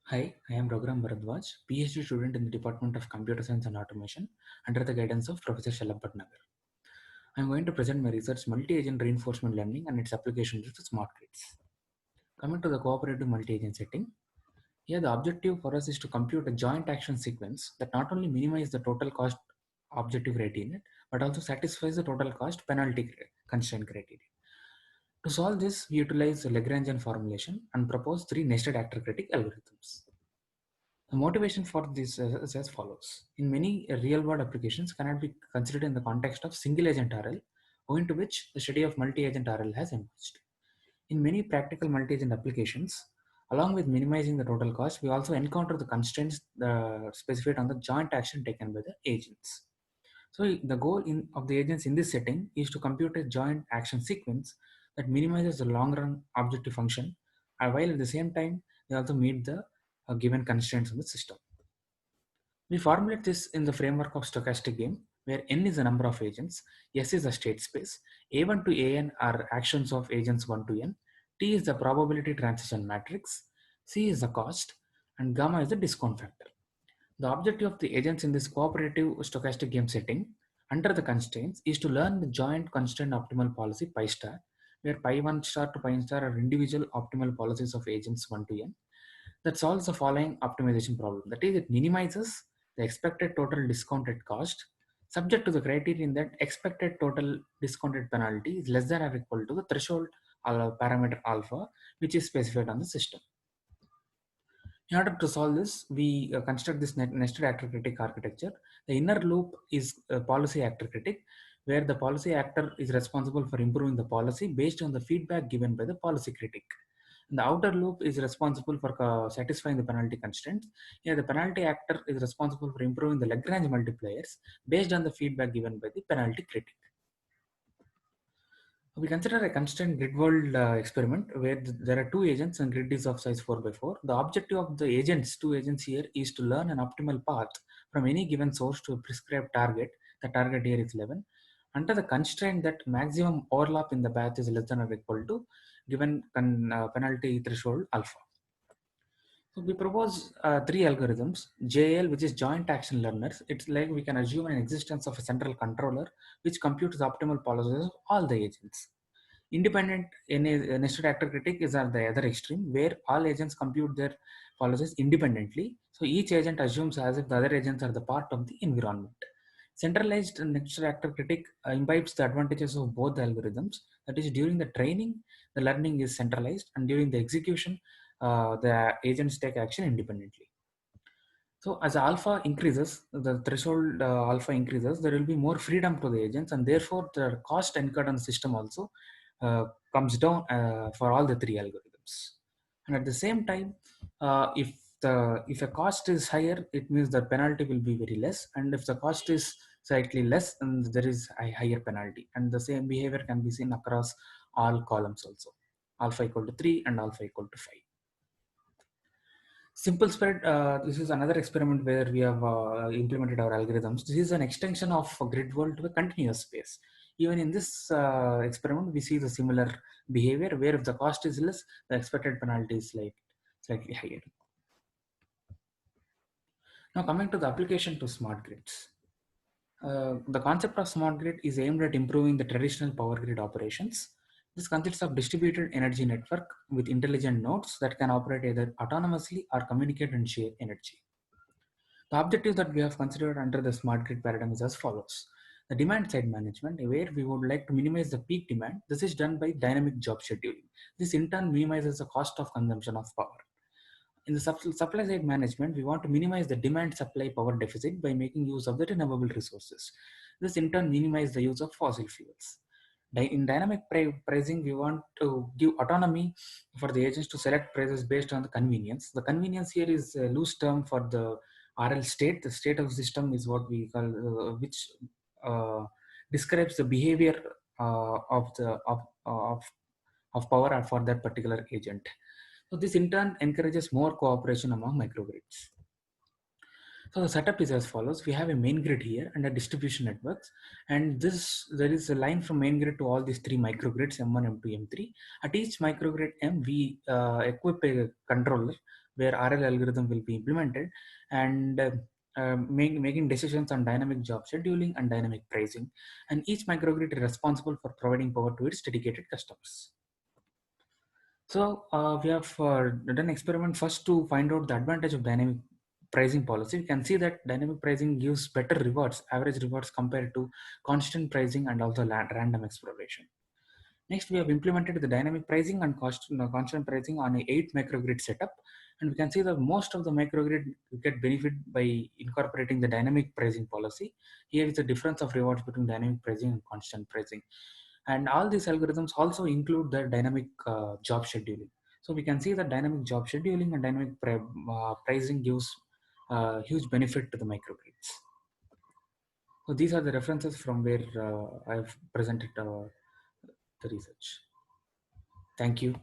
Hi, I am Raghuram, PhD student in the Department of Computer Science and Automation under the guidance of Professor Shalabhatnagar. I am going to present my research multi-agent reinforcement learning and its applications to smart grids. Coming to the cooperative multi-agent setting, here the objective for us is to compute a joint action sequence that not only minimizes the total cost objective criteria, but also satisfies the total cost penalty constraint criteria. To solve this, we utilize the Lagrangian formulation and propose three nested actor-critic algorithms. The motivation for this is as follows. In many real-world applications cannot be considered in the context of single-agent RL, owing to which the study of multi-agent RL has emerged. In many practical multi-agent applications, along with minimizing the total cost, we also encounter the constraints specified on the joint action taken by the agents. So the goal of the agents in this setting is to compute a joint action sequence that minimizes the long-run objective function, while at the same time they also meet the given constraints of the system. We formulate this in the framework of stochastic game, where n is the number of agents, s is the state space, a1 to an are actions of agents 1 to n, t is the probability transition matrix, c is the cost, and gamma is the discount factor. The objective of the agents in this cooperative stochastic game setting under the constraints is to learn the joint constraint optimal policy pi star, where pi 1 star to pi n star are individual optimal policies of agents 1 to n, that solves the following optimization problem. That is, it minimizes the expected total discounted cost subject to the criterion that expected total discounted penalty is less than or equal to the threshold parameter alpha, which is specified on the system. In order to solve this, we construct this nested actor critic architecture. The inner loop is a policy actor critic, where the policy actor is responsible for improving the policy based on the feedback given by the policy critic. And the outer loop is responsible for satisfying the penalty constraints. Here, the penalty actor is responsible for improving the Lagrange multipliers based on the feedback given by the penalty critic. We consider a constraint grid world experiment where there are two agents and grid is of size 4 by 4. The objective of the two agents here, is to learn an optimal path from any given source to a prescribed target. The target here is 11. Under the constraint that maximum overlap in the path is less than or equal to given penalty threshold alpha. So we propose three algorithms. JL, which is joint action learners. It's like we can assume an existence of a central controller which computes the optimal policies of all the agents. Independent in a nested actor critic is at the other extreme, where all agents compute their policies independently. So each agent assumes as if the other agents are the part of the environment. Centralized nested actor critic imbibes the advantages of both the algorithms. That is, during the training, the learning is centralized, and during the execution, the agents take action independently. So as alpha increases, the threshold alpha increases, there will be more freedom to the agents, and therefore the cost incurred on the system also uh, comes down for all the three algorithms. And at the same time, if a cost is higher, it means the penalty will be very less, and if the cost is slightly less, then there is a higher penalty. And the same behavior can be seen across all columns also. Alpha equal to 3 and alpha equal to 5. Simple spread, this is another experiment where we have implemented our algorithms. This is an extension of a grid world to a continuous space. Even in this experiment, we see the similar behavior where if the cost is less, the expected penalty is slightly higher. Now coming to the application to smart grids. The concept of smart grid is aimed at improving the traditional power grid operations. This consists of distributed energy network with intelligent nodes that can operate either autonomously or communicate and share energy. The objective that we have considered under the smart grid paradigm is as follows. The demand side management, where we would like to minimize the peak demand. This is done by dynamic job scheduling. This in turn minimizes the cost of consumption of power. In the supply side management, we want to minimize the demand supply power deficit by making use of the renewable resources. This in turn minimizes the use of fossil fuels. In dynamic pricing, we want to give autonomy for the agents to select prices based on the convenience. The convenience here is a loose term for the RL state. The state of the system is what we call, which uh, describes the behavior of power for that particular agent. So this in turn encourages more cooperation among microgrids. So the setup is as follows. We have a main grid here and a distribution networks. And there is a line from main grid to all these three microgrids, M1, M2, M3. At each microgrid M, we equip a controller where RL algorithm will be implemented, and making decisions on dynamic job scheduling and dynamic pricing. And each microgrid is responsible for providing power to its dedicated customers. So we have done experiment first to find out the advantage of dynamic pricing policy. We can see that dynamic pricing gives better rewards, average rewards compared to constant pricing and also random exploration. Next, we have implemented the dynamic pricing and constant pricing on a 8 microgrid setup. And we can see that most of the microgrid get benefit by incorporating the dynamic pricing policy. Here is the difference of rewards between dynamic pricing and constant pricing. And all these algorithms also include the dynamic job scheduling. So we can see that dynamic job scheduling and dynamic pricing gives huge benefit to the microgrids. So these are the references from where I've presented the research. Thank you.